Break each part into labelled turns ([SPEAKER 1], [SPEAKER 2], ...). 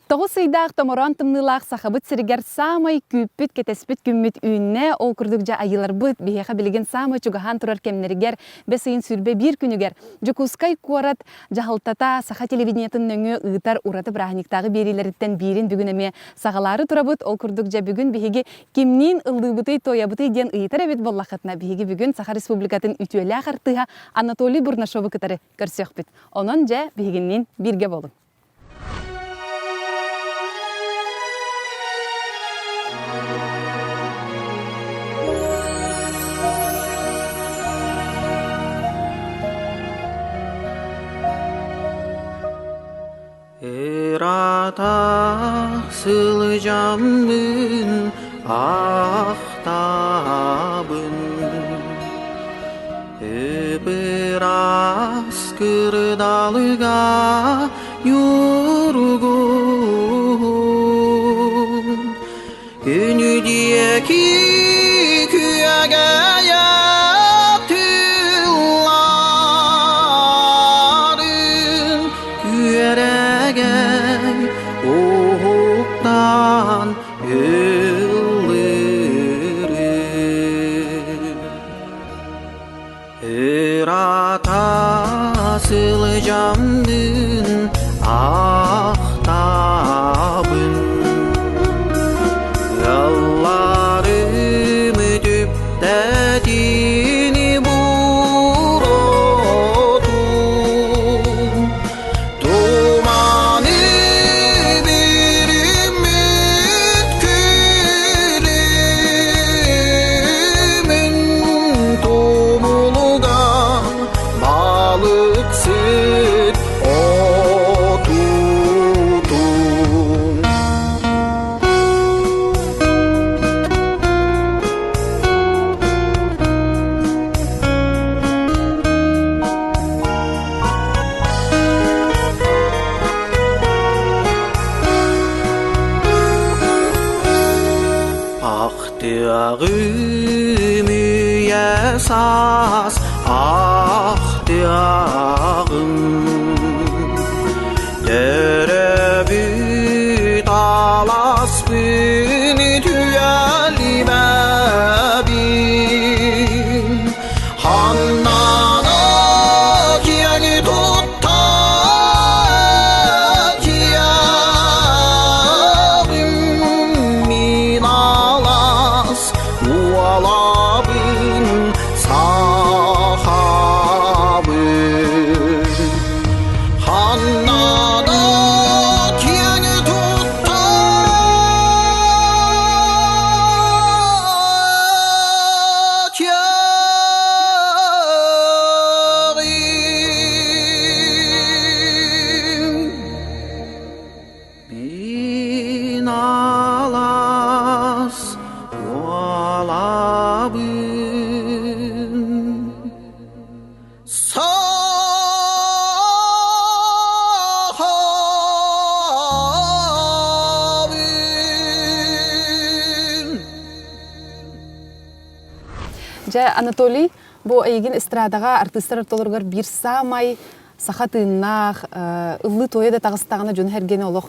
[SPEAKER 1] Тоғы сыйдақ томоран тымнылақ сақабыт сірігер самай күппіт кетеспіт күмміт үйінне ол күрдік жа айылар бұд бейеқа білген самай чугахан тұрар кемнерігер бәсейін сүрбе бір күнігер. Жүкускай қуарат жағылтата сақа телевидениятын нөңі ұйтар ұраты бірағниктағы берилеріттен бірін бүгін әме сағалары тұрабыт ол күрдік жа бүгін бейеге кемнен ұлдыбыты тоябыты ден ұйтар әбет боллақытына бейеге бүгін Саха Республикатын үтуелі ағартыға Анатолий Бурнашовы кітары көрсек біт. Онын жа бейгеннен бірге болын.
[SPEAKER 2] Erata sılacağımın ahtabın biraz kırdalıga yorgun günü diye ki küyege yaptıların küyerege oğuktan Erata sılacağımın ahtabın Yallarımı düptedini burodum Dumanı bir ümit külümün tomuluga balık süt otudum Ahtiyağım esas ahtiyağım Derebüt alas beni tüyeli bebim Hannana kiyeni tutta kiyağım min alas ualabın sahabı Hannana kiyeni tutta kiyağım min alas ualabın sahabın
[SPEAKER 1] Жа Анатолий, бұл әйген эстрадаға артистар ортолырғар бір самай сақа тыыннақ, ұлы тойы да тағыстағына жөн әргені олық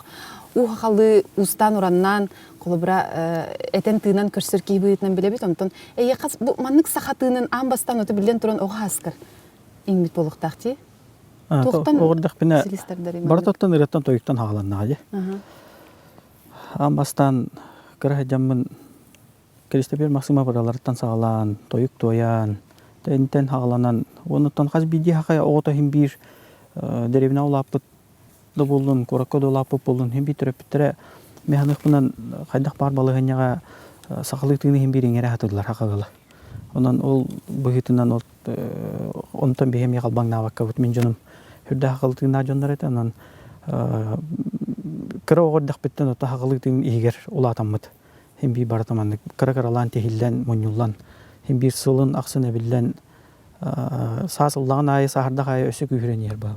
[SPEAKER 1] уғақалы ұстан ұраннан, қолыбыра әтен тыынан көрсір кейбі етінен біле бет, онтон әйе қас, бұл маннық сақа тыынын амбастан өті білден тұран оға асқыр еңбет болықтақ те?
[SPEAKER 3] Оғырдық біне баратоттан үреттен тойықтан хағаланна ade. Амбастан кірі жамын Кристопер Максима бараларыттан сағалан, тойық тоян, тәнтен хағаланан, оныттан қаз биді хақай оғыта хем бір деревина олапыт болын, кораккода олапыт болын, хем бір түріпіттірі механик бұнан қайдақ бар балығынyaga сақылық тыгыны хем бір еңері хатыдылар хақағылы. Онан ол бұғытынан онтан бейхем еқалбаңна ваққа бұт мен жоным хүрді хақылық тыгына жондар еті, онан кірі оғырдақ біттен ота хақылық тыгын егер олатамыд. Hem bir baratamanlık, kara-karalan tehillen, munyullan, hem bir sılın akсын ebillen, sağsıllağın ayı, sağırdaq ayı ösü kühüren yer bağlı.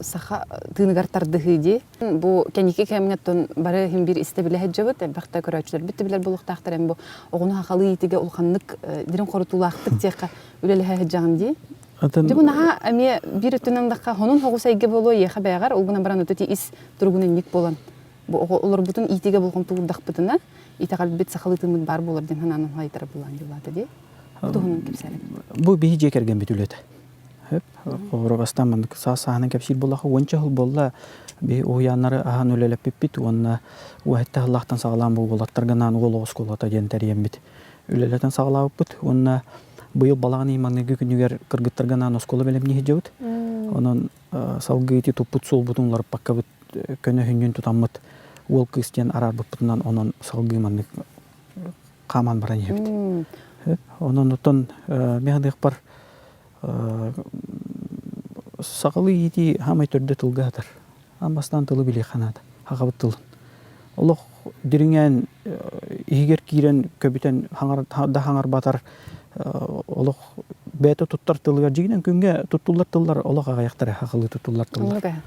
[SPEAKER 1] Saxa tığınıgartardı hıydi. Bu keniki kemgetten bari hem bir istebile hecabıt, elbaqta köröçler bitti biler buluqtaqtar bu oğunu haqalı yitige ulqanlık diren qorutulaqtık tiyaqqa üleli hecağın di.
[SPEAKER 3] Атын
[SPEAKER 1] Жабу наха эме бир өтүнөндакка хонун хогусайга боло еха байгар ол гына баран өтөти ис тургунун ник болон. Бу олор бутун итиге болгон туурдак бутуна итагал бит сахалытымын бар болор ден хананын хайтар булан дилаты ди. Тухунун кепсәлек.
[SPEAKER 3] бу бии жекерген бит үлете. Хеп, орогастан мен саасаһынан кепсил боллаха онча хыл болла би уяннары ахан үлелеп бит онна уайтта Аллахтан сагалам бу болаттарганан голос колата ден терием бит. Үлелетен сагалап бит онна быйыл балагын иманныгы күнүгер кыргыттарганан оскола белем не жебит. Онон салгыйти тупут сол бутунлар пакка бит көнө хүнүн тутаммыт ол кыстен арар бутунан онон салгыйманнык каман баран ебит. Онон утон механик бар сагылы ити хамай төрдө тылгатыр. Амбастан тылы биле ханада. Хагабыт тыл. Олох диринген игер кирен көбүтен хаңар батар олох бето туттар тылгар жигинен күнгө туттулар тыллар олох агаяктар хагылы туттулар тыллар.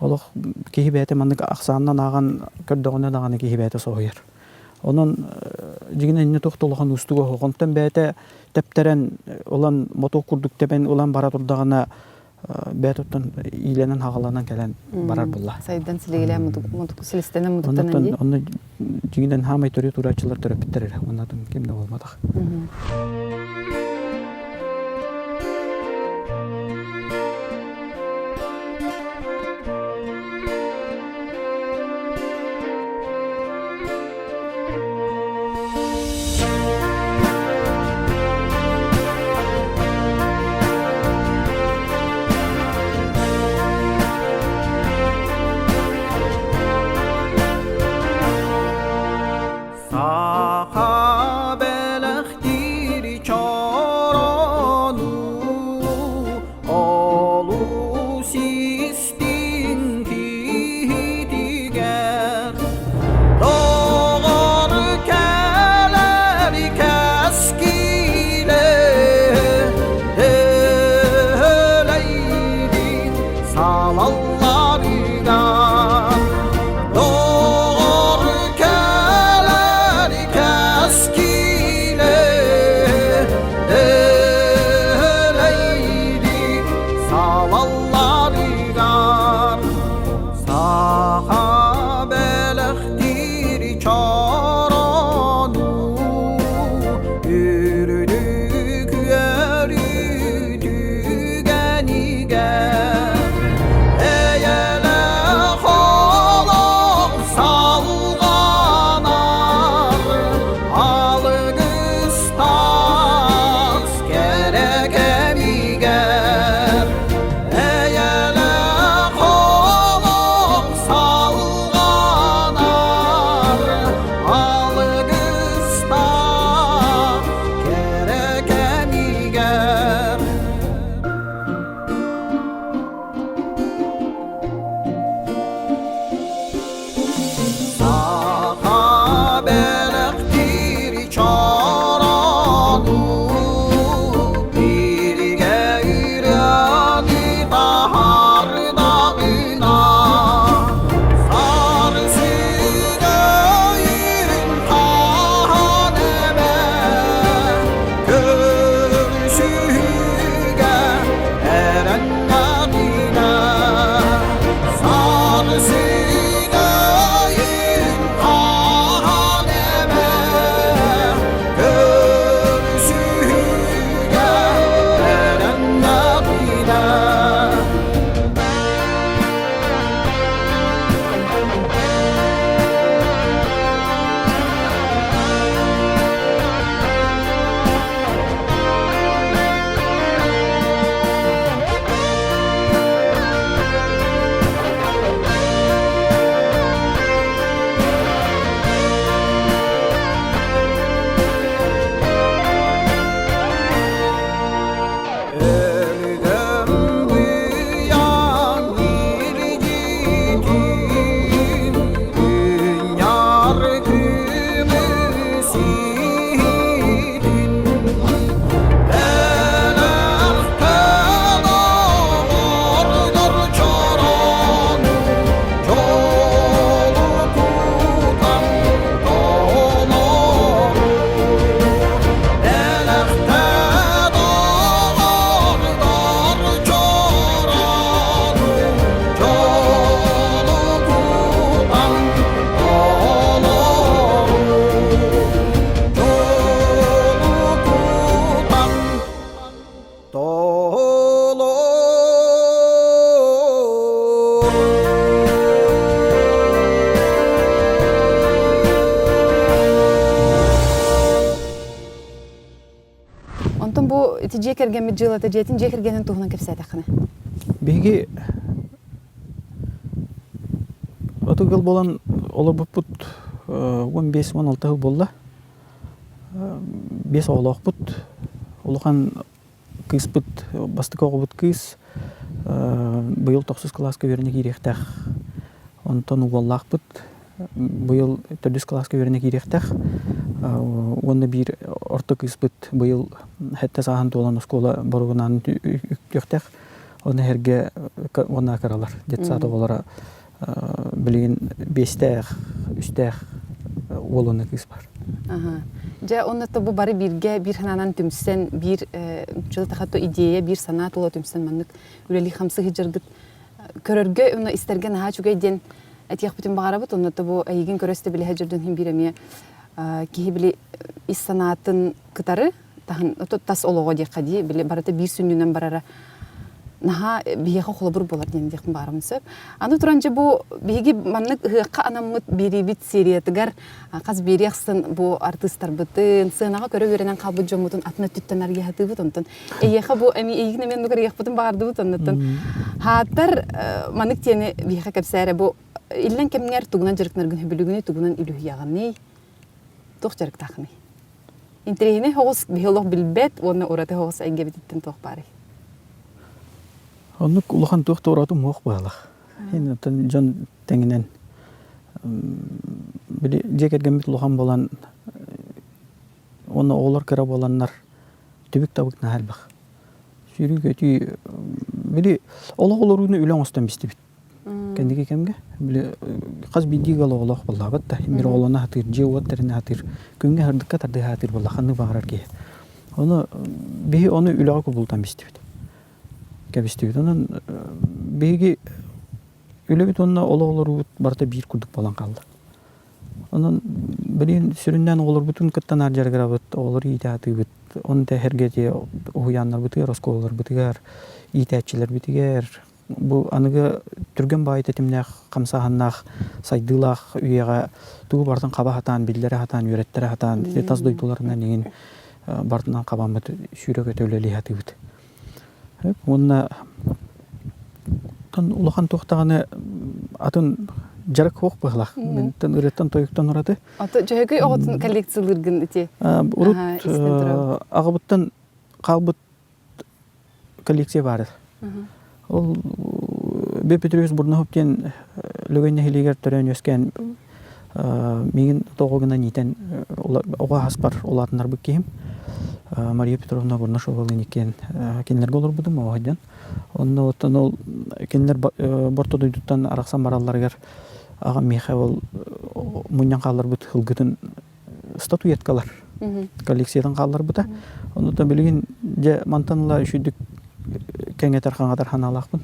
[SPEAKER 3] Олох кихи бете мандык аксаандан аган көрдөгөнөн аганы кихи бете соойер. Онон жигинен не токтолгон устуга хогонтан бете тептерен олан моток курдук тепен олан бара турдагана бетоттон иленен хагаланан келен барар булла.
[SPEAKER 1] Сайдан силегеле моток силистенен мототтан ди.
[SPEAKER 3] Онно жигинен хамай төрү турачылар төрөпүттер. Оннан кимде болмадак.
[SPEAKER 2] Saha belektir
[SPEAKER 1] тижекерген ми жылата жетин жекергенин туһунан кепсәтә хана.
[SPEAKER 3] Биги отугыл болан олар бупут 15-16 жыл болла. 5 олақ бұт. Олақан кыз бұт, бастық оғы бұт кыз. Бұйыл 9 класска веріне керектәқ. Онтан уғаллақ бұт. Бұйыл 4 класска веріне керектәқ. Онда бір орты кыз бұт. Бұйыл хәтті саған толан оскола баруғынан үктіқтәқ. Оны әрге онна қаралар. Детсаты олара білген 5-тәқ, 3-тәқ олуны кыз бар.
[SPEAKER 1] Жа оннатта бу бары бирге бир хананан түмсен бир жылтахатто идея бир санат ола түмсен маннык үрели хамсы хижыргыт көрөргө уна истерген ха чугай ден атыяк бүтүн багарабыт оннатта бу айыгын көрөстө биле хажырдын хим биреме кихи били ис санатын кытары тахын тас олого ди кади биле барата бир сүннүнөн барара наха бияха холобур болар дендек барымсып. Аны туранчы бу биги маннык хыкка анаммыт берибит сериятыгар каз берияксын бу артисттар бытын сынага көрө беренен калбы жомутун атына түттен арги хатыбыт онтон. Эйеха бу эми эйгине мен нугар яхпытын багардыбыт онтон. Хаттар маннык тени бияха кепсәре бу иллен кемнер тугунан жырыкнаргын хөбүлүгүнө тугунан илүх яганы тох жарык тахны. Интерене хогус бихолог билбет оны ураты хогус айге бититтен тох бары.
[SPEAKER 3] Оннук улахан тух торату моқ байлах. Ен тан жон теңинен били жекерген бит улахан болан оны олар кара боланнар түбік табык нахалбах. Сүйрүгө ти били олоруну үлөн остан бисти бит. Кендиге кемге били каз биди гал олох боллабат та бир олона хатыр жеот терне хатыр күнгө хардыкка тарды хатыр боллаханы багарар ке. Оны би оны үлөгө кубултан бисти бит. Кәбістегі. Онан бейге өлі бит онына олар барта бір күрдік балан қалды. Онан білін сүрінден олар бүтін күттен аржарғыра бұт, олар итәті бұт. Оны да әргеде ұғыянлар бұтығар, осколар бұтығар, итәтчілер бұтығар. Бұл анығы түрген байты тімнәқ, қамсағаннақ, сайдылақ, үйеға туғы бартын қаба хатан, білдері хатан, үйреттері хатан, таз дойдыларынан деген бартынан қабан бұт, сүйрегі төлелі хаты бұт. Онна тан улахан тохтаганы атын жарык хок баглах. Мен тан үреттен тоюктан урады.
[SPEAKER 1] Аты жөйгөй оготун коллекциялыргын ити.
[SPEAKER 3] Урут агыбыттан калбыт коллекция бар. Ол Бепетриус Бурнахоптен лөгөнне хилигер төрөн өскөн мигин тогогуна нитен ога хаспар олатынар быккем. Мария Петровна Бурнашовалын екен кенлерге олар бұдым оғайдан. Онда оттан ол кенлер борто дойдуттан арақсан бараларғар аға Михаил мұньян қалар бұд хылғытын статуеткалар, коллекциядан қалар бұда. Онда білген де мантаныла үшідік кәңетер қаңатар ханалақпын.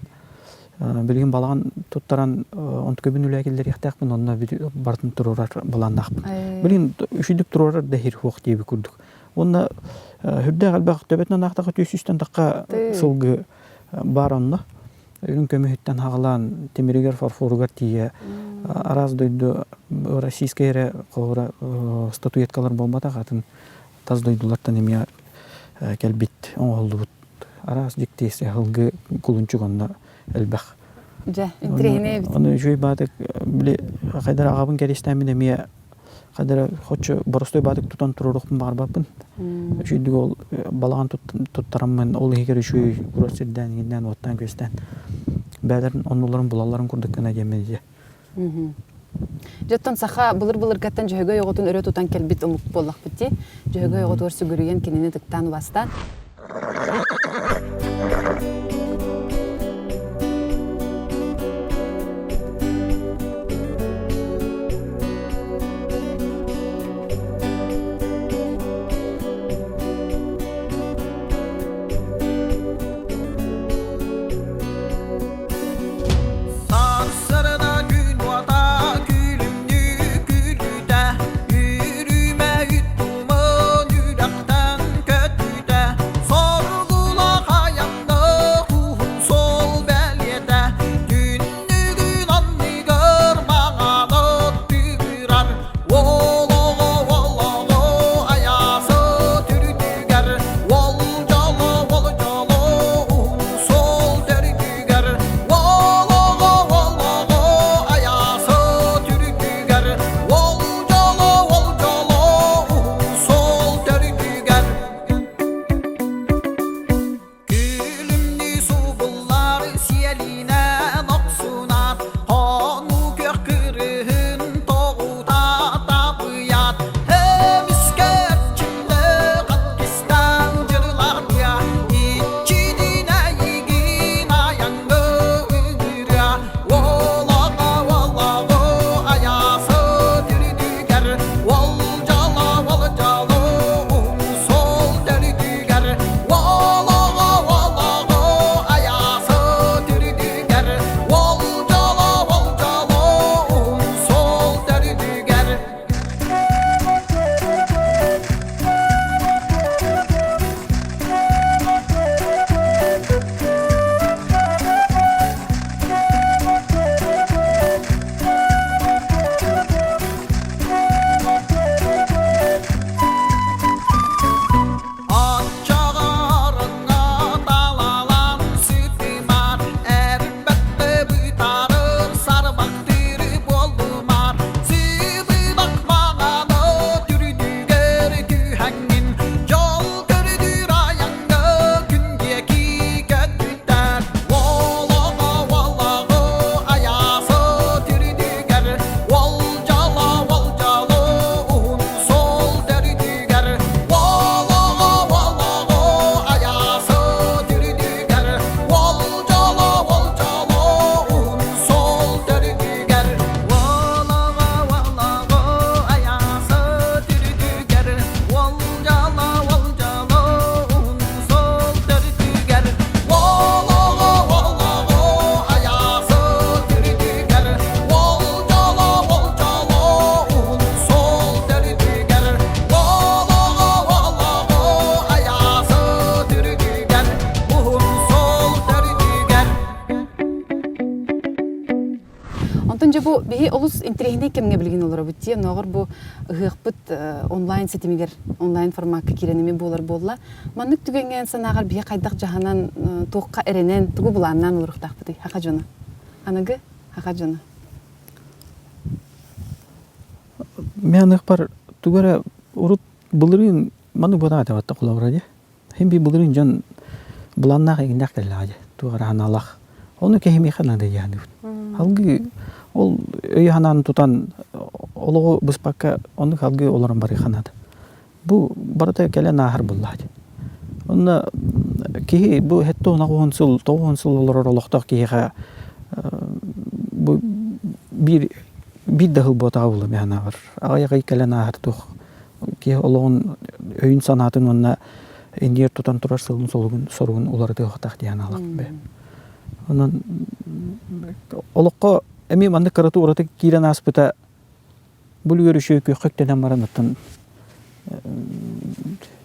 [SPEAKER 3] Білген балаған тұттаран онты көбін үлі әкелдер яқтақпын, онда бартын тұрурар баланнақпын. Білген үшідік тұрурар дәхир хоқ дейбі күрдік. Онда хүрдә галбак төбетнән ахтага төсүстән такка сылгы бар онда. Үрүн көмөһүттән хагалан темиригер фарфоругар тие. Араз дойду российская кора статуэткалар болмата хатын таз дойдулардан эмия келбит оңолду. Араз диктесе хылгы кулунчуганда элбах.
[SPEAKER 1] Жа, интерене бит.
[SPEAKER 3] Аны жой бадык биле кайдар агабын керестәмин эмия кадары хоччу боростой бадык тутан турурукпун бар бапын. Шүйдік ол балаған тұттарамын, ол егер үшүй күрөстерден, енден, оттан көстен. Бәдерін, онуларын, бұлаларын күрдік кіна демеді.
[SPEAKER 1] Жоттан саха бұлыр-бұлыр кәттен жөйгөй оғытын өрі тұтан кәлбет ұмық болақ бітті. Жөйгөй оғыт өрсі көрген кенені дықтан бастан.
[SPEAKER 2] Sarsarıda gün vata gülümlü gülüde Yürüme yuttumun yürekten kötüde
[SPEAKER 1] Беги олус интернетне кемге билген олар бу те ногор бу гыгпыт онлайн сетимигер онлайн форматка киренеме болар болла. Маннык түгенген санагар бие кайдак жаһанан тоққа эренен тугу буланнан олуруктак бу хака жона. Аныгы хака жона.
[SPEAKER 3] Мен бар тугара урут булырын маны бана да ватта кулавради. Хем би булырын жан буланна гендак келлади. Тугара ханалах. Оны кехими ханада яны. Халгы ол өй ханан тутан олого быспакка оны халгы олорун бары ханады. Бу барата келен ахыр буллады. Онна ки бу хетто нагонсул тогонсул олорор олокток кига бу бир дагыл ботавлы мена бар. Агайга келен ахыр тух ки ологун өйүн санатын онна индер тутан турар сылын солгун соргун оларды хатак дияналык бе. Онан олоққа эми манды карату ураты кирен аспыта бул көрүшү көктөдөн баранаттан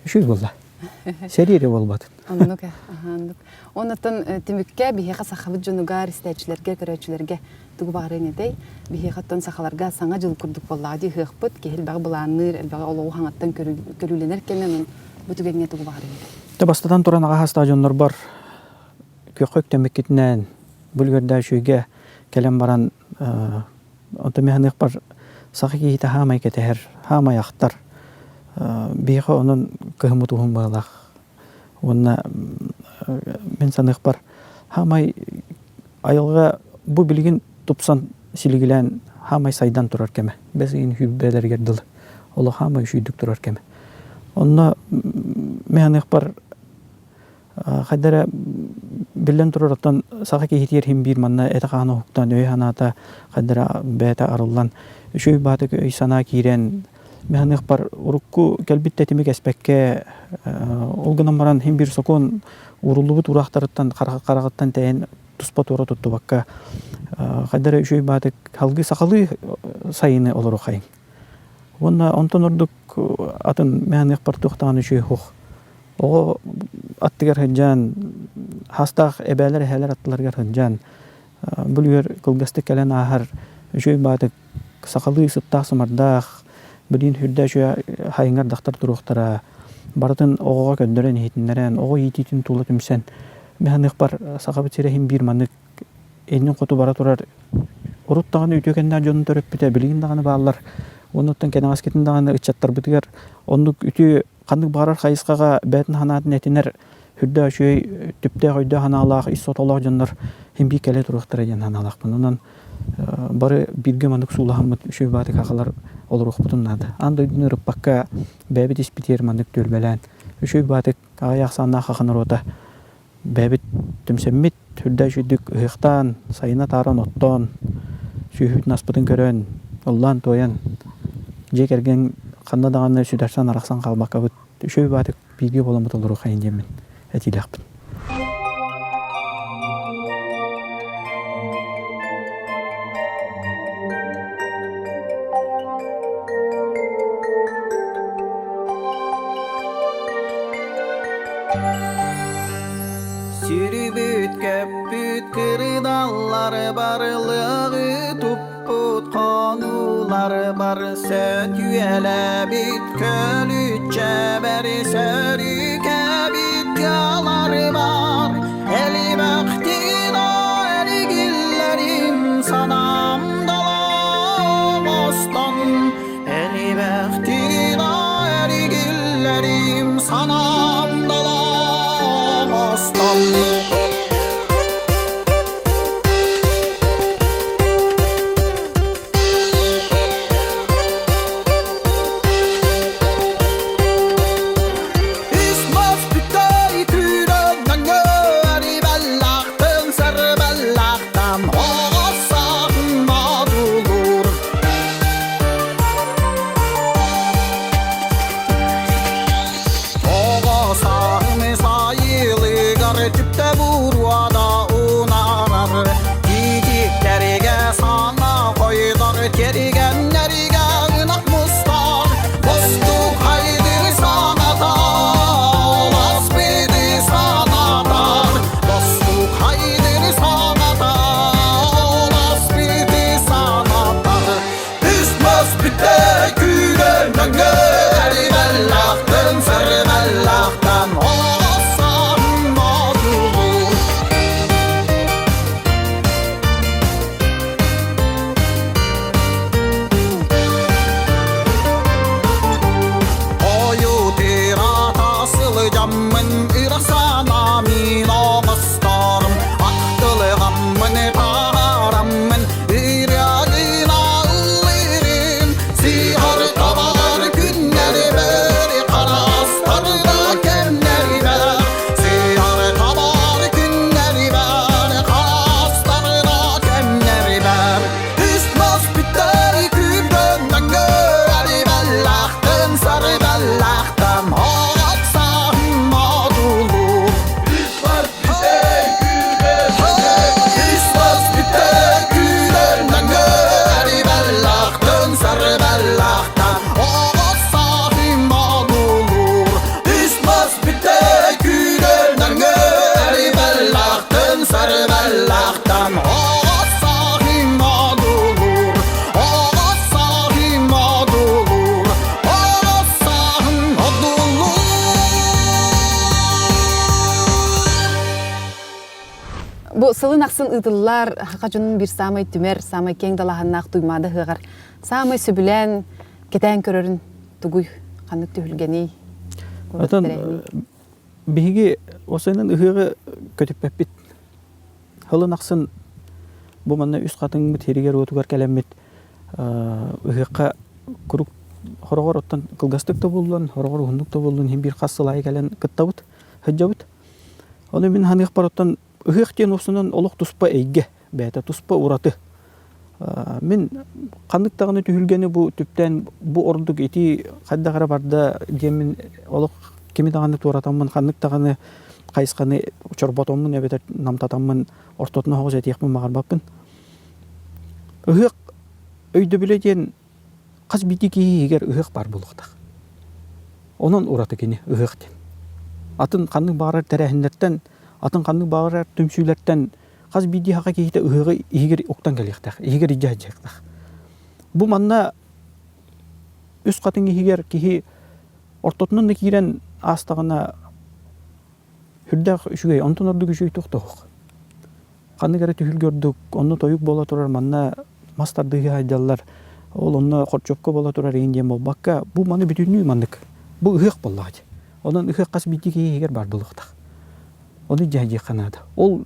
[SPEAKER 3] шүй болду. Серире болбады.
[SPEAKER 1] Аннука, аннук. Онотон тимикке бихега сахабыт жонугар истечилерге, көрөчүлерге тугу багырын эдей. Бихегаттан сахаларга саңа жыл курдук боллагы хыкпыт, кехил баг буланыр, элбага олоо хаңаттан көрүленер кенен бу түгеңе тугу багырын эдей.
[SPEAKER 3] Табастадан туран ага стадионнор бар. Көктөмеккитнен бүлгөрдө шүйге келем баран онтомеханик бар сахи кита хамай кетер, хамай актар. Бихо онун кыхмутугун балах. Онна мен санык бар хамай айылга бу билген тупсан силигилен хамай сайдан турар кеме. Безин хүббелерге дыл. Оло хамай шүйдүк турар кеме. Онна механик бар Хадара билен турардан сага кихитер хим бир манна этахана хуктан өй ханата хадара бета арыллан шүй баты өй сана кирен механик бар урукку келбитте тимик эспекке олгынан баран хим бир сокон урулубут урактарыттан карагаттан тейин туспа тура тутту бакка хадара шүй баты халгы сакалы сайыны олору хайын онна онтон ордук атын механик бар тухтаны шүй хух Ого аттыгар хынжан хастах эбелер хелер аттыларгар хынжан бүлгөр кылгасты келен ахар жөй баты сакалы сыттах сымардах бидин хүрдө жө хайыңар дактар туруктара бардын огого көндөрөн хитиннерен ого йититин тулатымсен механик бар сакабы терехин бир манык энин коту бара турар уруттаганы үтөкендер жонун төрөп бите билигин даганы баалар онуттан кенагас кетин даганы ычаттар битигер ондук үтү Кандык барар хайыскага бәтин ханатын этинер хүрдө шөй түптө койдо ханалак иссотолог жандар химби келе туруктар эген ханалак мунун бары бирге мандык суулахмыт шөй баты какалар олорук бутуннады андыдын рыппакка бәбит испитер мандык төлбелен шөй баты аяк санна хакынырота бәбит түмсеммит хүрдө шөйдүк ыктан сайына таран оттон шөйүт наспытын көрөн уллан тоян жекерген Канда даганы сүдәрсән араксан калбакка бит шөй баты биге боламыт олору хайын демен этилякпын.
[SPEAKER 2] Sürübüt köpüt kırıdallar barlığı tupput konular bar söt yüele bit kölütçe beri sörüke bit yalar var eli vaktin o eli gillerim sanam dalam ostan eli vaktin o eli gillerim sanam dalam ostan
[SPEAKER 1] Аксылын аксын ытыллар хакажунун бир самай түмер, самай кең далаханнак туймады хыгар. Самай сөбүлен кетен көрөрүн тугуй канык түһүлгени.
[SPEAKER 3] Атын биһиги осынын ыһыгы көтүппеппит. Хылын аксын бу манна үс катын теригер отугар келеммит. Ыһыкка курук хорогор оттан кылгастык да болдун, хорогор хундук да болдун, хим бир кассылай келен кыттабыт, хыджабыт. Оны мен ханык бароттан ыһык тен осунун олук туспа эйге, бәтә туспа ураты. Мен кандык тагыны түһүлгени бу түптен бу ордук ити каддагара барда демин олук кими тагыны туратаммын, кандык тагыны кайсканы чорботоммун эбетер намтатаммын, ортотуна хогуз этиякмын магарбаппын. Ыһык өйдө билетен каз битики егер ыһык бар булуктак. Онун ураты кини ыһыктен. Атын кандык багарар терехиндерден, атын кандык багарар түмсүйлерден каз биди хака кейте ыһыгы егер октан келектак, егер ижажактак. Бу манна үс катын егер кихи ортотунун да кирен астагына хүрдәк үшүгей, онтон ордук үшүгей токток. Кандыгары түһүл көрдүк, онну тоюк бола турар манна мастардыгы айдаллар. Ол онну корчопко бола турар индем болбакка. Бу маны бүтүнүү мандык. Бу ыһык боллаачы. Онун ыһык кас битиги егер бар булуктак. Оны жайжы канада. Ол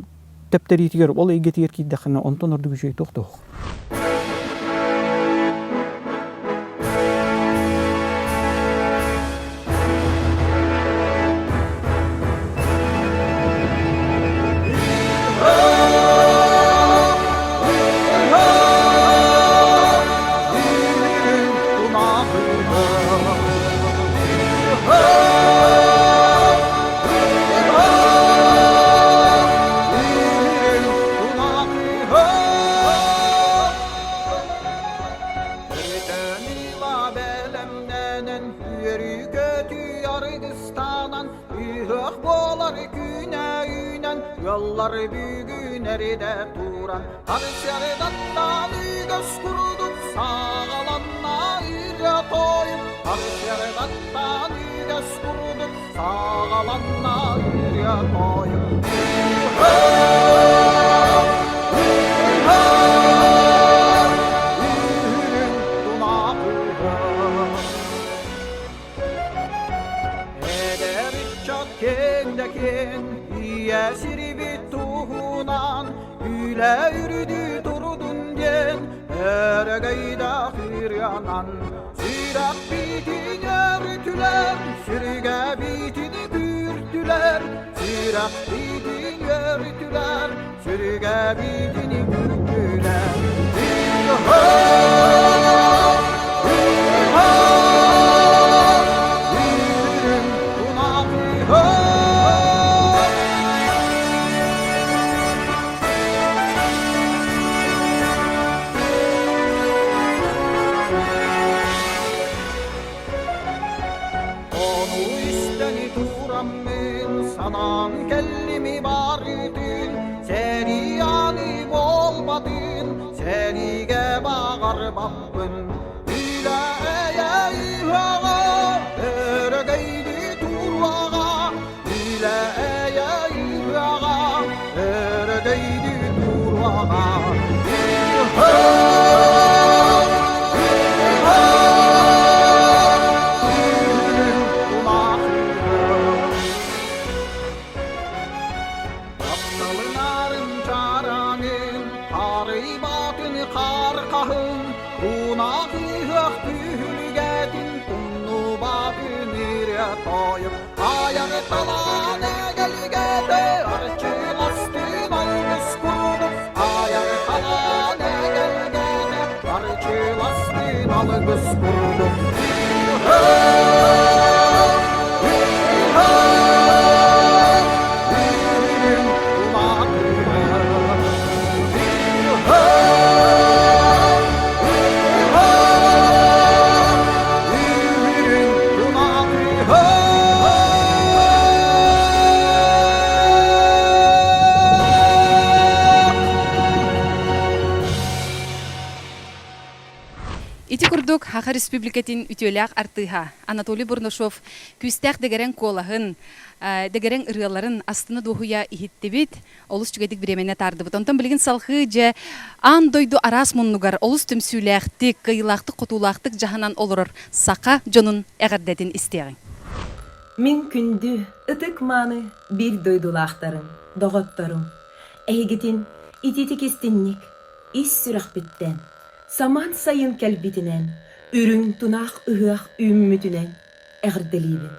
[SPEAKER 3] тептери тигер, ол эге тигер кийдакына онтон ордук үшүгей токток.
[SPEAKER 2] Yollar bugün eride turan Arşerdattan göz kuruduk sağalanna irya toyum Arşerdattan göz kuruduk sağalanna irya toyum Yesiri bit tuhunan Üle yürüdü durudun gen Eregeyda firyanan Sürak bitin yürütüler Sürge bitini pürtüler Sürak bitin yürütüler Sürge bitini pürtüler Sanan kellimi baridin Seni yani bolmadin Senige bağar babbın Üle eye yuhağa Eregeydi turvağa Üle eye yuhağa Eregeydi turvağa Ayağını talane gelgede Arçı lastin algıs kurdu Ayağını talane gelgede Arçı lastin algıs kurdu
[SPEAKER 1] Ити курдук Хаха Республикатын үтөләк артыха. Анатолий Бурнушов күстәк дегерен колаһын, дегерен ырыаларын астына дохуя иһиттебит. Олус түгәдик биременә тардыбыт. Онтан билген салхы же ан дойду арас муннугар олус төмсүләхтик, кыйлактык, котулактык жаһанан олорор. Сака жонун әгәрдәтин истәгән.
[SPEAKER 4] Мин күнді ытык маны bir дойдулақтарым, доғоттарым. Әйгетин итити кестинник, ис сүрәк биттен. Саман сайын кәлбитінен, үрін тунақ ұғақ үммүтінен әғірділейбін.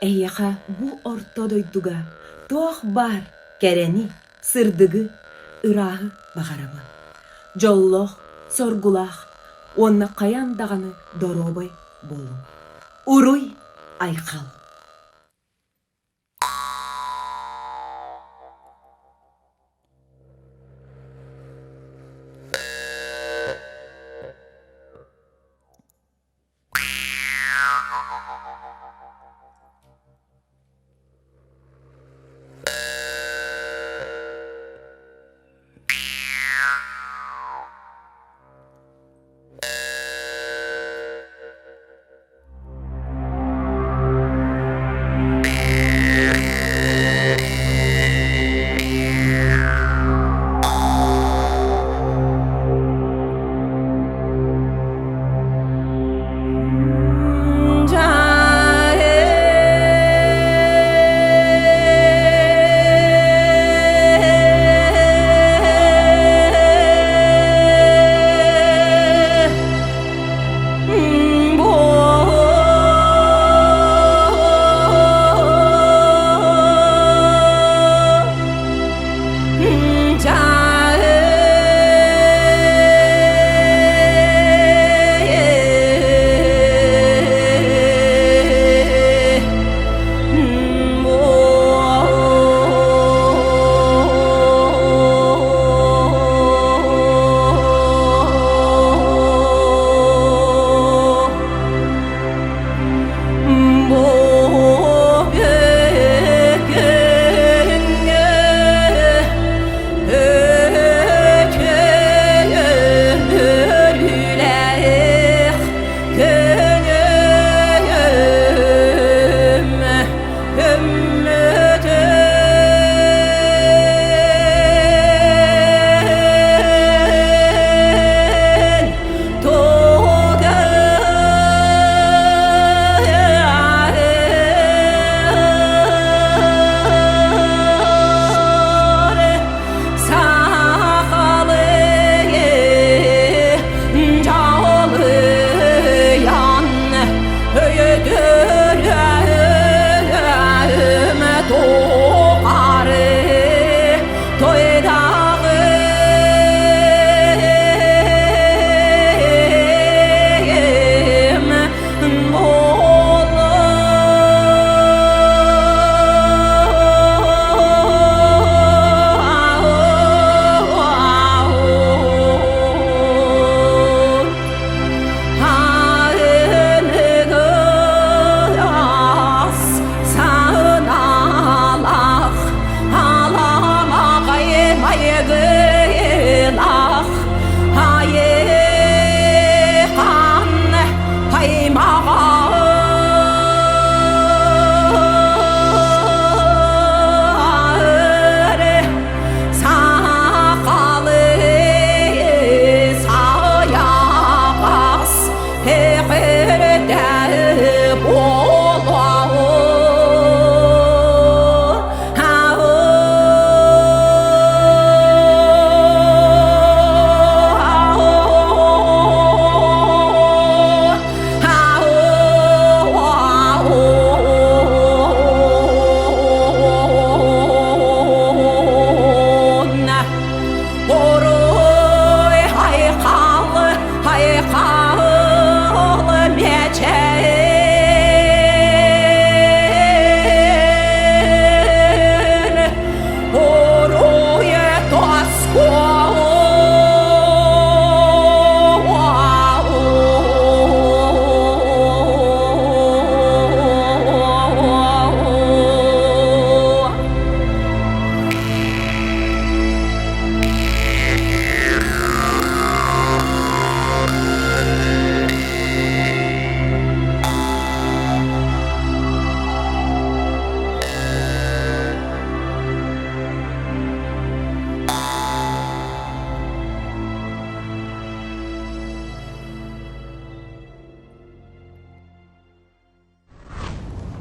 [SPEAKER 4] Әйяға бұ орта дойдуға тоқ бар кәрәні, сырдығы, ұрағы бағарабын. Жоллоқ, соргулақ, онна қаяндағаны доробай болым. Уруй айқал.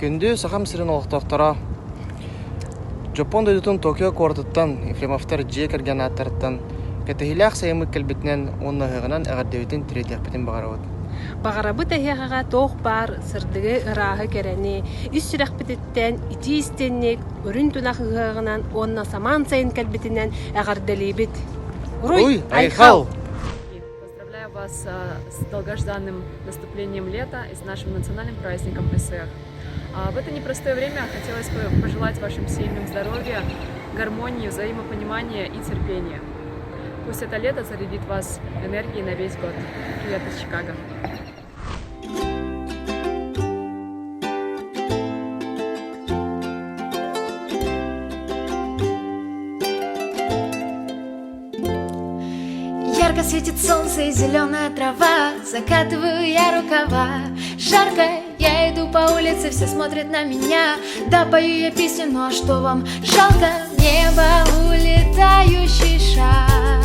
[SPEAKER 5] Күндү сахам сирен олықтақтара. Жапон дойдутун Токио кортуттан, Ефремовтар жие кірген аттарыттан, кәтехилях сайымы кәлбетінен, онна ғығынан әғардеветін тіретекпетін бағарауыд.
[SPEAKER 6] Бағарабыт әйеғаға тоқ бар, сырдығы ырағы кәрәне, үс сүрәқпететтен, ити істеннек, үрін тұнақ ғығынан, онна саман сайын кәлбетінен әғардалейбет. Руй, Айхал!
[SPEAKER 7] Поздравляю вас с долгожданным наступлением лета и с нашим национальным праздником СЭХ. В это непростое время хотелось бы пожелать вашим семьям здоровья, гармонии, взаимопонимания и терпения. Пусть это лето зарядит вас энергией на весь год. Привет из Чикаго.
[SPEAKER 8] Ярко светит солнце и зеленая трава, закатываю я рукава. Жарко, я иду по улице, все смотрят на меня. Да, пою я песню, ну а что вам жалко? Небо, улетающий шар.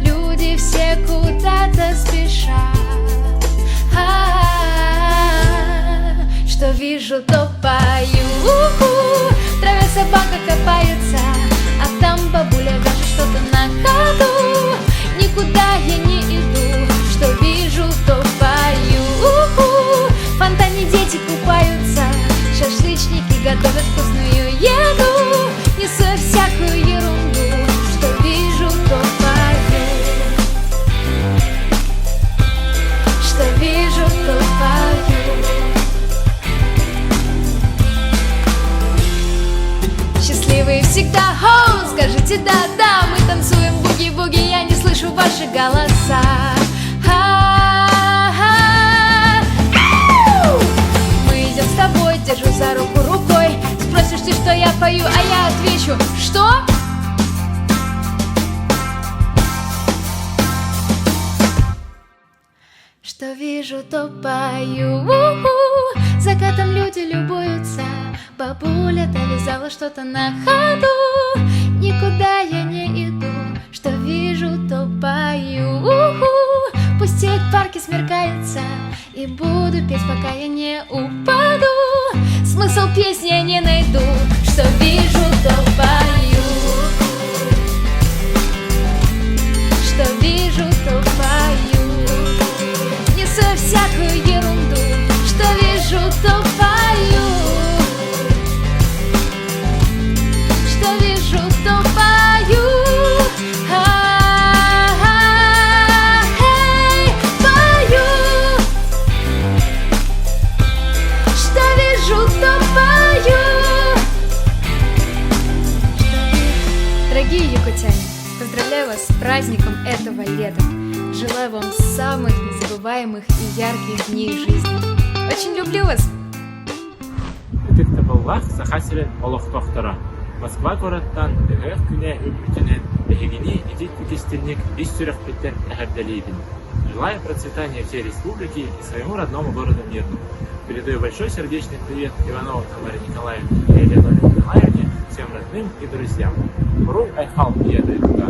[SPEAKER 8] Люди все куда-то спешат. Что вижу, то пою. В траве собака копается, а там бабуля вяжет что-то на ходу. Никуда я не иду, что вижу, то пою. В фонтане дети купаются, шашлычники готовят вкусную еду. Несу всякую ерунду, что вижу, то пою. Что вижу, то пою. Счастливые всегда, хоу, скажите да-да. Мы танцуем буги-буги, я не слышу ваши голоса. Мы идем с тобой, держу за руку рукой. Спросишь ты, что я пою, а я отвечу, что? Что вижу, то пою. Закатом люди любуются. Бабуля-то вязала что-то на ходу. Никуда я не иду, что вижу, то пою. Пустеет парки, смеркается, и буду петь, пока я не упаду. Смысл песни я не найду, что вижу, то пою. Что вижу, то пою. Несу всякую ерунду, что вижу, то пою. Что вижу, то пою. Пою. Что вижу, то пою. Дорогие якутяне, поздравляю вас с праздником этого лета. Желаю вам самых незабываемых и ярких дней жизни. Очень люблю вас.
[SPEAKER 9] Тыктабыллах сахасирен олохтохтара. Москва городтан дыгых күнэ үмүтүнен бехигини идит кистинник ис сүрөхпеттен эхерделейбин. Желаю процветания всей республики и своему родному городу Мирну. Передаю большой сердечный привет Иванову Тамаре Николаевне и Елене Николаевне, всем родным и друзьям. Руй Айхал еды туда.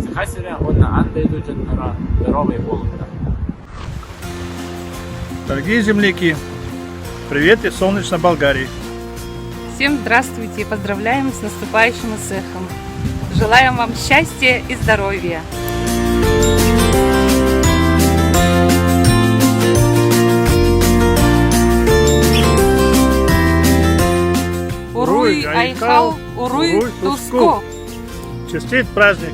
[SPEAKER 9] Сахасиря онна андайду джаннара здоровый болотта.
[SPEAKER 10] Дорогие земляки, привет из солнечной Болгарии.
[SPEAKER 11] Всем здравствуйте и поздравляем с наступающим СЭХом. Желаем вам счастья и здоровья. Уруй Айхал, уруй Туско.
[SPEAKER 10] Честит праздник,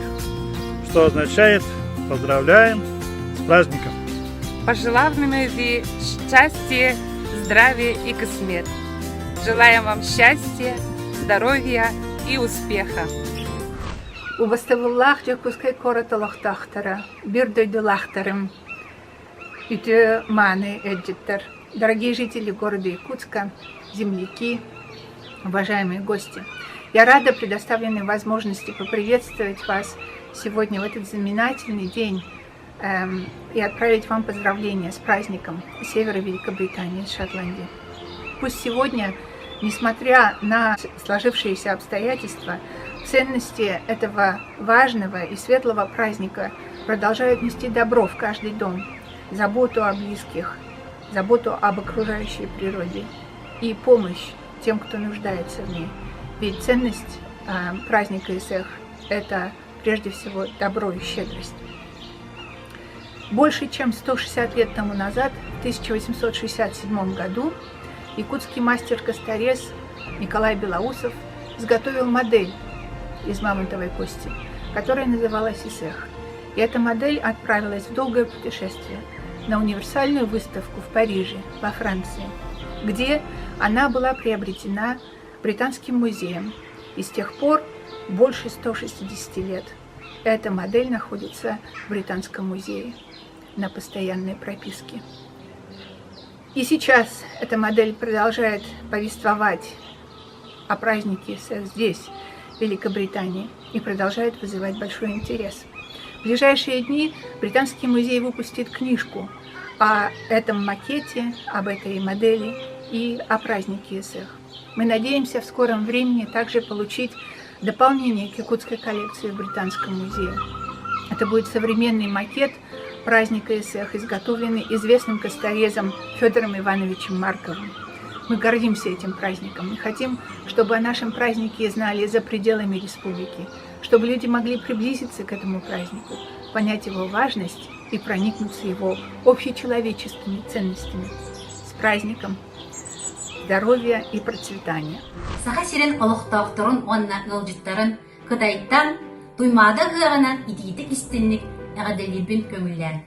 [SPEAKER 10] что означает поздравляем с праздником.
[SPEAKER 11] Пожелавными ви счастья, здравия и космет. Желаем вам счастья, здоровья и успеха.
[SPEAKER 12] Убастывыллах жакускай кората лохтахтара, бир дойду лахтарым, ите маны эджиттер. Дорогие жители города Якутска, земляки, уважаемые гости, я рада предоставленной возможности поприветствовать вас сегодня в этот знаменательный день и отправить вам поздравления с праздником Севера Великобритании, с Шотландии. Пусть сегодня, несмотря на сложившиеся обстоятельства, ценности этого важного и светлого праздника продолжают нести добро в каждый дом, заботу о близких, заботу об окружающей природе и помощь тем, кто нуждается в ней. Ведь ценность праздника Исех – это прежде всего добро и щедрость. Больше чем 160 лет тому назад, в 1867 году, якутский мастер-косторез Николай Белоусов изготовил модель из мамонтовой кости, которая называлась Исех. И эта модель отправилась в долгое путешествие на универсальную выставку в Париже, во Франции, где она была приобретена Британским музеем. И с тех пор больше 160 лет эта модель находится в Британском музее на постоянной прописке. И сейчас эта модель продолжает повествовать о празднике Исех здесь, в Великобритании, и продолжает вызывать большой интерес. В ближайшие дни Британский музей выпустит книжку о этом макете, об этой модели и о празднике Исех. Мы надеемся в скором времени также получить дополнение к якутской коллекции в Британском музее. Это будет современный макет праздника Исех, изготовленный известным косторезом Федором Ивановичем Марковым. Мы гордимся этим праздником. Мы хотим, чтобы о нашем празднике знали за пределами республики, чтобы люди могли приблизиться к этому празднику, понять его важность и проникнуться его общечеловеческими ценностями. С праздником здоровья и процветания.
[SPEAKER 13] Сахасирен олохтоохторун уанна ылжыттарын кытайттан туймаада гыагана итиитик истинник эгаделибин көңүллән.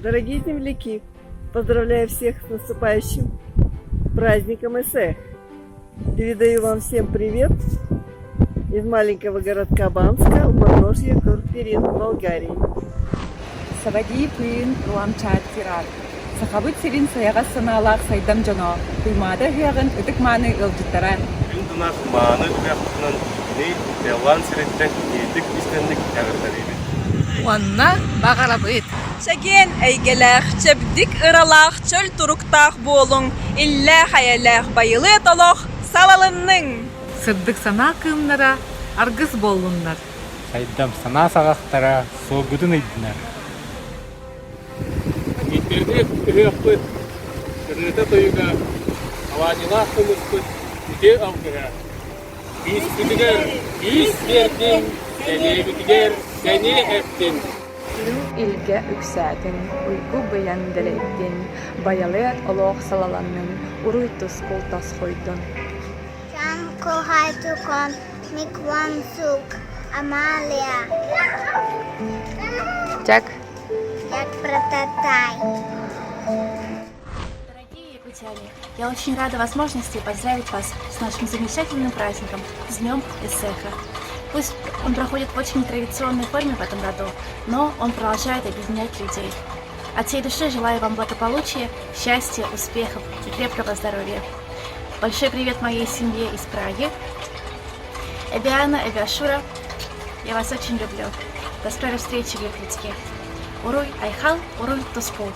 [SPEAKER 14] Дорогие земляки, поздравляю всех с наступающим праздником Исех. Передаю вам всем привет из маленького городка Банска, у подножья гор Пирин, Болгарии.
[SPEAKER 15] Савади Пин, Руамчат Фирар. Сахабыт Сирин Саяга Саналак Сайдам Джано. Туймада Хиаган, Утыкманы Илджитара.
[SPEAKER 16] Юндунах Маны Уяхтунан, Ней, Телан Сириттен, Едик Истенник Ягартариби.
[SPEAKER 17] Уанна Багарабыт. Саген әйгеләх, чәбдик ыралах, чөл туруктах болуң, иллә хаялах, байылы толох, салалынның.
[SPEAKER 15] Сырдык сана кымнара, аргыз болуннар.
[SPEAKER 18] Сайдам сана сағақтара, соғыдын үйдінар.
[SPEAKER 9] Гиттердек үһөппүт, кырныта тойуга, аванила хымыспыт, үте алгыра. Бис күтігер, бис бердин, сәне бүтігер, сәне әптин.
[SPEAKER 7] Илге үксәтин, уйку быян дәләйтин, баялыят олоқ салаланның, уруй тұскул тас қойдын.
[SPEAKER 19] Жан кохайтукон, миквансук, Амалия.
[SPEAKER 7] Джек.
[SPEAKER 19] Як прототай.
[SPEAKER 20] Дорогие якутяне, я очень рада возможности поздравить вас с нашим замечательным праздником, с Днем Исеха. Пусть он проходит в очень традиционной форме в этом году, но он продолжает объединять людей. От всей души желаю вам благополучия, счастья, успехов и крепкого здоровья. Большой привет моей семье из Праги. Эбиана, Эбиашура, я вас очень люблю. До скорой встречи в Якутске. Уруй Айхал, уруй Туспул.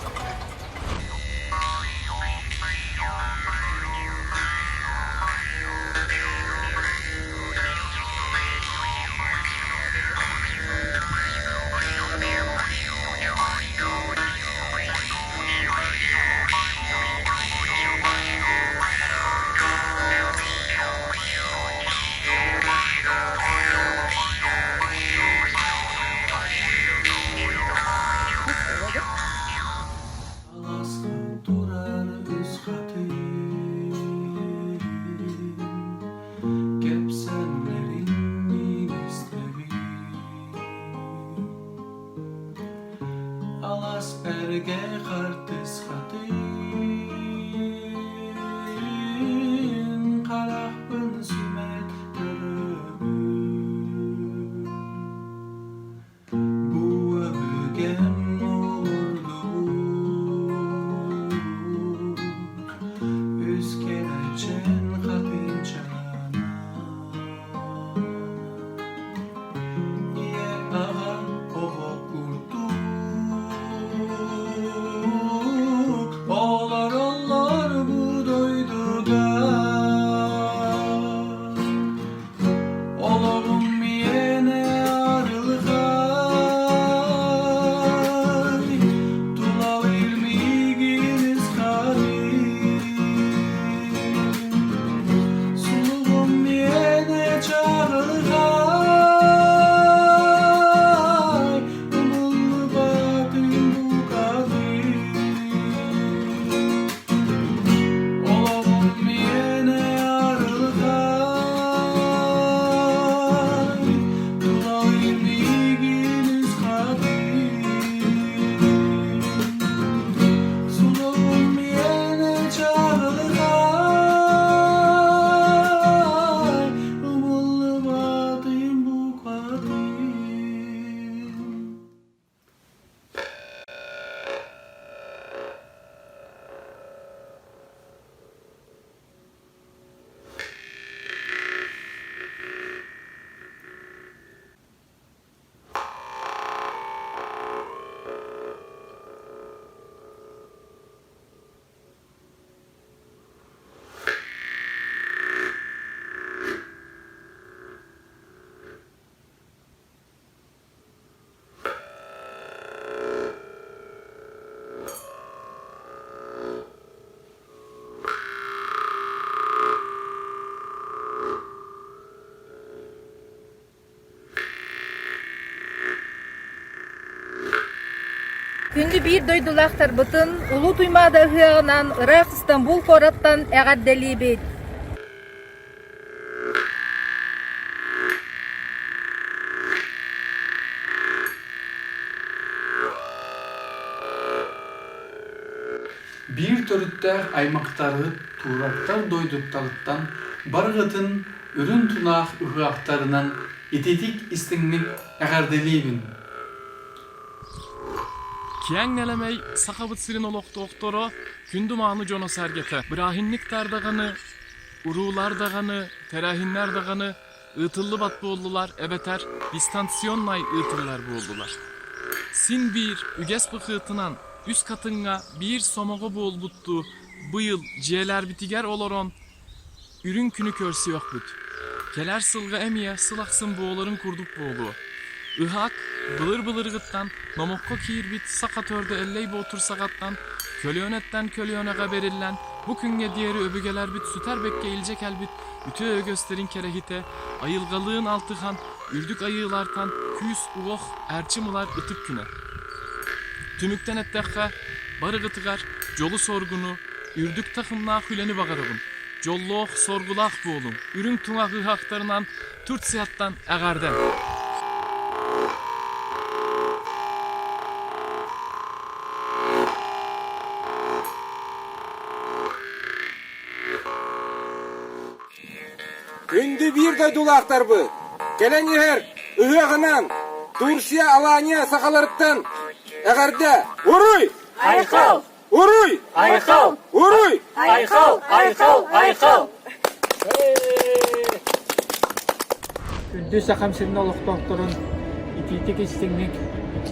[SPEAKER 12] Күнді bir дойдулақтар бұтын ұлы туймада ғығынан Irak İstanbul қораттан әғаддәлі бейд.
[SPEAKER 21] Bir törüttär aymaqtarı tuğraktar doyduttağıttan barğıtın ürün tunaq ıhıaqtarынан itetik istinlik ägärdelibin.
[SPEAKER 22] Kiyan gelemey sakabıt sirin olok doktoru kündümanı jono sergete. Brahinlik dardağını, urular dağını, terahinler dağını, ıtıllı bat boldular, ebeter, distansiyonnay ıtıllar boldular. Sin bir üges bıkıtınan üst katınga bir somoğu bolbuttu. Bu yıl ciğerler bitiger oloron, ürün günü körsi yok büt. Keler sılga emiye sılaksın boğuların kurdup boğulu. Ihak, bılır bılır gıttan, nomokko kiir bit, sakatörde elley boğutur sakattan, kölyonetten kölyonega berillen, bu künge diğeri öbügeler bit, süter bekke ilcek elbit, ütü gösterin kerehite, ayılgalığın altıhan, ürdük ayılartan, küs, uoh, erçimılar ıtık küne. Tümükten ettekka, barı gıtıgar, jolu sorgunu, ürdük takımla hüleni bagarabın. Jolloq, sorgulaq boğulun, ürün tuğağı haqtarından, Türksiyattan əğərdən.
[SPEAKER 23] Күнді bir doydulaqtar bu. Gelen yer, ıhığınan, Tursiya Alanya sakalarıttan, əğərdə, uruy!
[SPEAKER 24] Ayqal!
[SPEAKER 23] Uruy!
[SPEAKER 24] Ayqal!
[SPEAKER 23] Uruy!
[SPEAKER 24] Ayqal! Ayqal! Ayqal!
[SPEAKER 3] Күндү сакам сирин олох докторун ититик истиңник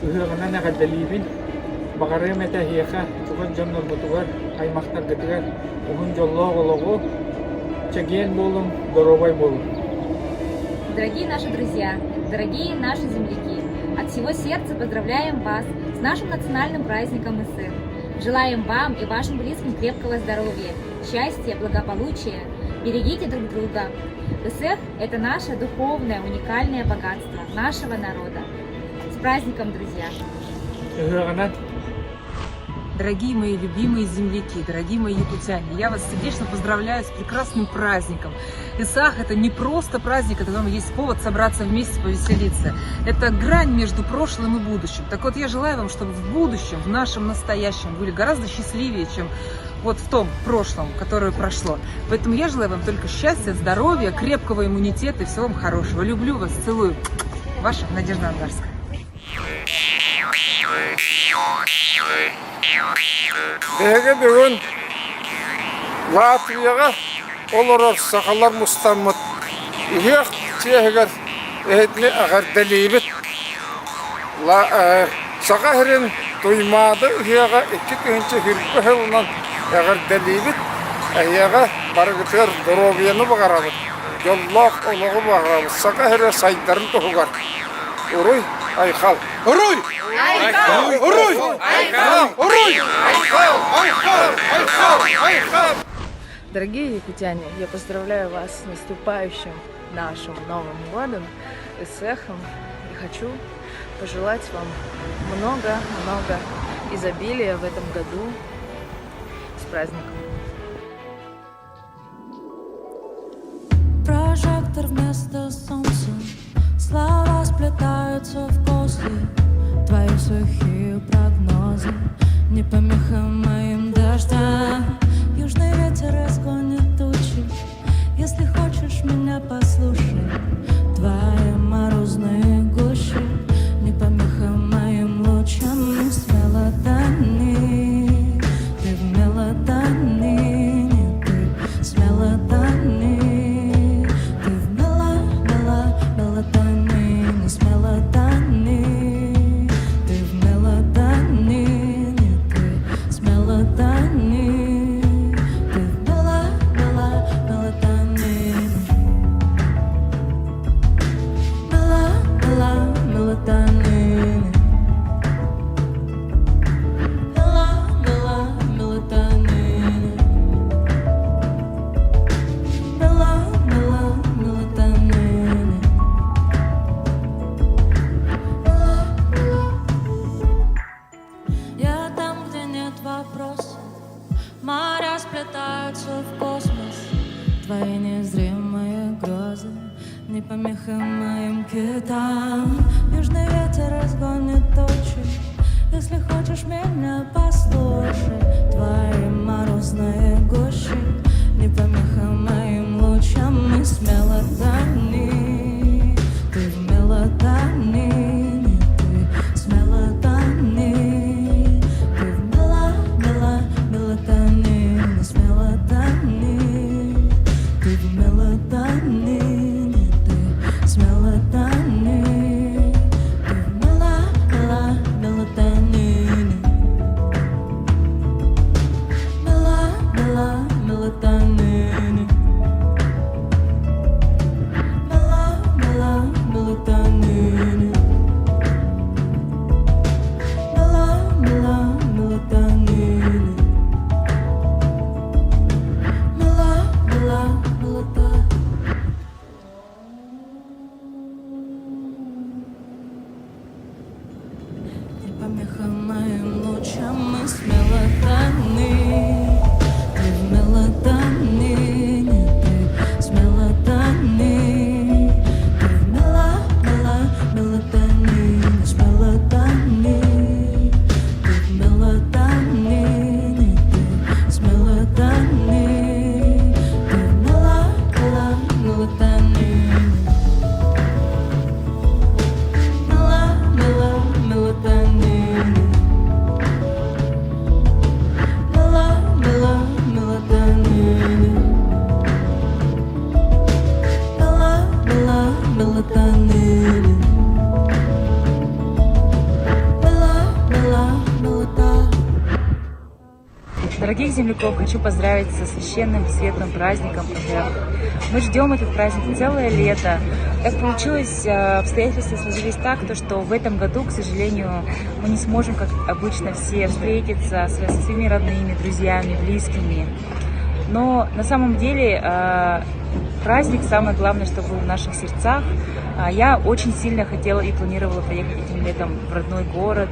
[SPEAKER 3] ыһыгынан әгәддәлибин багарым эте хиэха чуган жоннор бутугар аймактар гытыгар угун жоллоо ологу чаген болун доробай болун.
[SPEAKER 25] Дорогие наши друзья, дорогие наши земляки, от всего сердца поздравляем вас с нашим национальным праздником ИСЭХ. Желаем вам и вашим близким крепкого здоровья, счастья, благополучия. Берегите друг друга. ИСЭХ – это наше духовное, уникальное богатство нашего народа. С праздником, друзья!
[SPEAKER 26] Дорогие мои любимые земляки, дорогие мои якутяне, я вас сердечно поздравляю с прекрасным праздником. ИСАХ – это не просто праздник, это есть повод собраться вместе, повеселиться. Это грань между прошлым и будущим. Так вот, я желаю вам, чтобы в будущем, в нашем настоящем, были гораздо счастливее, чем вот в том прошлом, которое прошло. Поэтому я желаю вам только счастья, здоровья, крепкого иммунитета и всего вам хорошего. Люблю вас, целую. Ваша Надежда Ангарская.
[SPEAKER 23] Беге бүгін Латвияға олар сақалар мұстамыд. Үйек тегер әйтіне ағардалейбіт. Сақа хірін туймады үйеға 2-3 хүрпі хылынан ағардалейбіт. Әйеға барғытыр доробияны бағарабыд. Жоллақ олығы бағарабыд. Сақа хірі сайдарын тұғығар. Уруй, айқал. Уруй! Айқал! Уруй! Айқал! Уруй! Айқал! Айқал! Айқал! Айқал!
[SPEAKER 27] Дорогие якутяне, я поздравляю вас с наступающим нашим Новым годом, ИСЭХом, и хочу пожелать вам много-много изобилия в этом году. С праздником!
[SPEAKER 28] Прожектор вместо солнца, слова сплетаются в косы. Твои сухие прогнозы не помеха моим дождям. Южный ветер разгонит тучи. Если хочешь меня послушай, твои морозные гущи не помеха моим лучам. Смело тони, ты в мелатонине, ты смело тони, ты в мелатонине, смело тони, ты в мелатонине, ты смело вопросы, моря сплетаются в космос. Твои незримые грозы не помеха моим китам. Южный ветер разгонит тучи. Если хочешь меня послушай, твои морозные гущи не помеха моим лучам. Мы смело тони, ты в мелатонине, ты смело тони, ты в мелатонине, смело тони, ты в мелатонине, ты смело тони, ты в мелатонине, мелатонине. Не помеха моим лучам, мы смело тони. Ты в мелатонине, ты смело тони. Ты в мелатонине, смело тони. Ты в мелатонине, ты смело тони. Ты в мелатонине.
[SPEAKER 15] Дорогих земляков хочу поздравить со священным светлым праздником ЭГЭХ. Мы ждем этот праздник целое лето. Так получилось, обстоятельства сложились так, что в этом году, к сожалению, мы не сможем, как обычно, все встретиться со своими родными, друзьями, близкими. Но на самом деле праздник, самое главное, что был в наших сердцах. Я очень сильно хотела и планировала приехать этим летом в родной город,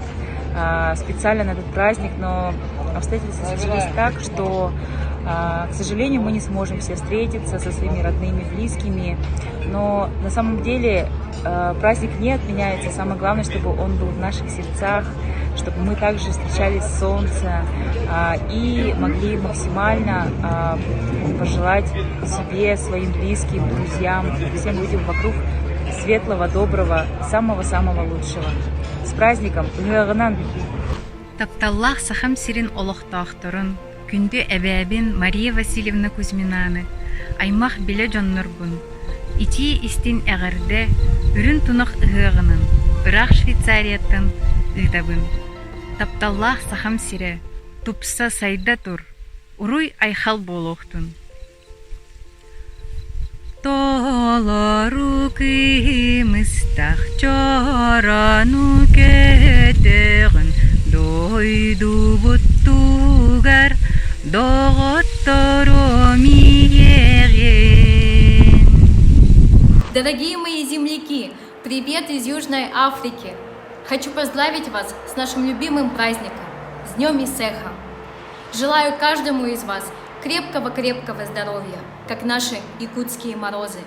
[SPEAKER 15] специально на этот праздник, но обстоятельства сложились так, что, к сожалению, мы не сможем все встретиться со своими родными, близкими. Но на самом деле праздник не отменяется. Самое главное, чтобы он был в наших сердцах, чтобы мы также встречали солнце и могли максимально пожелать себе, своим близким, друзьям, всем людям вокруг светлого, доброго, самого-самого лучшего. С праздником!
[SPEAKER 1] Тапталлах сахам сирин олохтахтырын, күнді әбәбін Мария Васильевна Кузьминаны, аймақ біле жоннырбын, ити истин әғірді, үрін тұнық ұғығының, ұрақ Швейцарияттың ұғдабын. Тапталлах сахам сире, тупса сайда тұр, ұруй айхал болуқтын. Толару кымыстақ чорану кетігін, дойду бұттугар, доғыттыру миеген.
[SPEAKER 20] Дорогие мои земляки, привет из Южной Африки! Хочу поздравить вас с нашим любимым праздником, с Днем ЭСЭХа. Желаю каждому из вас крепкого-крепкого здоровья, как наши якутские морозы,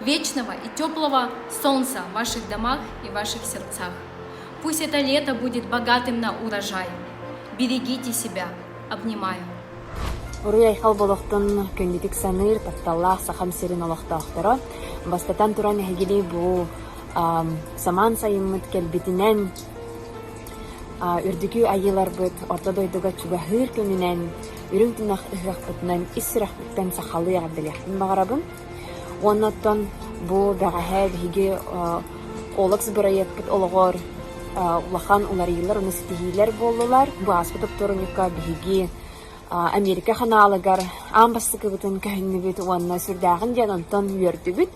[SPEAKER 20] вечного и теплого солнца в ваших домах и ваших сердцах. Пусть это лето будет богатым на урожай. Берегите себя. Обнимаю.
[SPEAKER 2] Уруй айхал болохтон көндитик саныр тапталлах сахам сирин олохтоохторо бастатан туран хегили бу саман сайыммыт келбитинен үрдүкү айылар быт орто дойдуга чугахыр көмүнен үрүң тунах ыгакпытынан иссирахпыттан сахалы ягдыляхтын багарабын онноттон бу багаһэ биһиги олекс бырайыппыт ологор улахан улар йыллар уну ситихилер боллулар бу аспытып турунюкка биһиги Америка ханалыгар амбастыкыбытын көһүннүбүт уанна сүрдаагын диэн онтон үөрдүбүт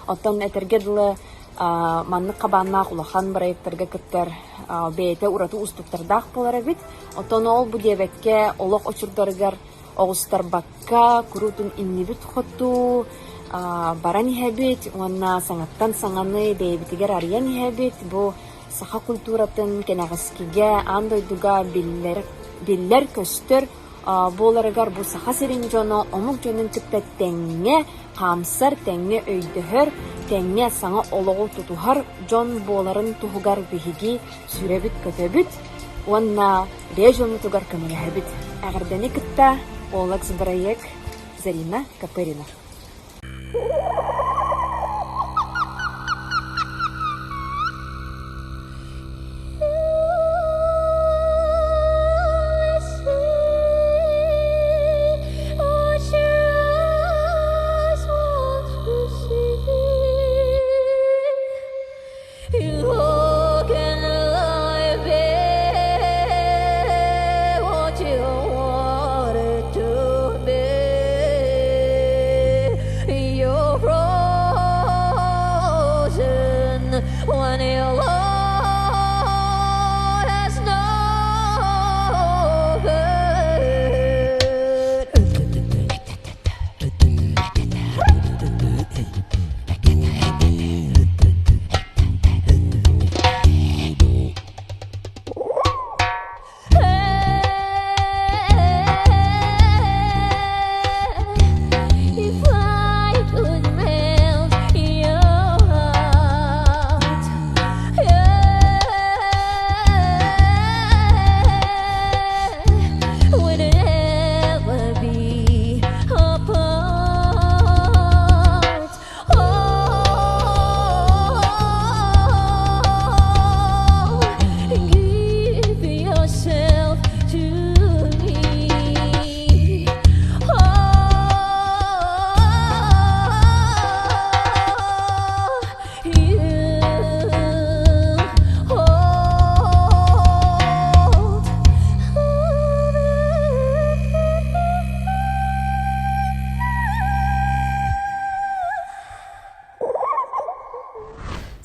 [SPEAKER 2] оттон этергедылы маннык кабааннаах улахан барайыптарга кыттар бэйте урату устуктардаах боларабит оттон ол бу диэбетке олох очурдарыгар оҕустарбакка курутун иннибит хотту баран иһэбит уанна саҥаттан саҥаны бэйбитигер арыйан иһэбит бу саха культуратын кенэҕискиге аан дойдуга биллер биллер көстөр боларыгар бу саха сирин жоно омук жонун кытта теңне камсар теңне өйдөһөр теңне саңа ологу тутухар жон боларын туһугар биһиги сүребит көтөбүт уонна режон тугар көмөнөһөбүт агырдани кытта олекс брайек Зарина Каперина.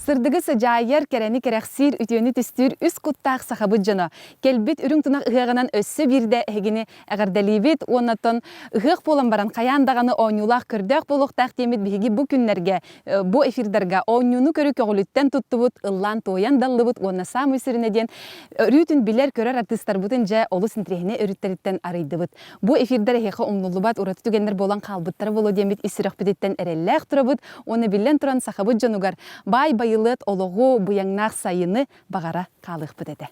[SPEAKER 4] Сырдыгы сыжайыр керени керексир үтіөні түстір үс куттақ сақабыт жана. Келбит үрің тұнақ ұғығынан өссі бірді әгіні әғірдәлейбет, онатын ұғық болан баран қаяндағаны ойнулақ көрдәк болуқтақ демет бігі бұ күнлерге, бұ эфирдарға ойнуны көрі көғіліттен тұттыбыт, ұллан тоян даллыбыт, онына сам өсірінеден үрітін білер көрер артистар бұтын жа олы синтрехіне үріттеріттен арайдыбыт. Бұ эфирдер әхеқі омнулыбат, ұраты түгендер болан қалбыттары болу демет исіріқ бітеттен әрелләқ тұрабыт, оны білен тұран сақабыт жанугар бай-байылыт олығы бұяңнақ сайыны бағара қалық бітеді.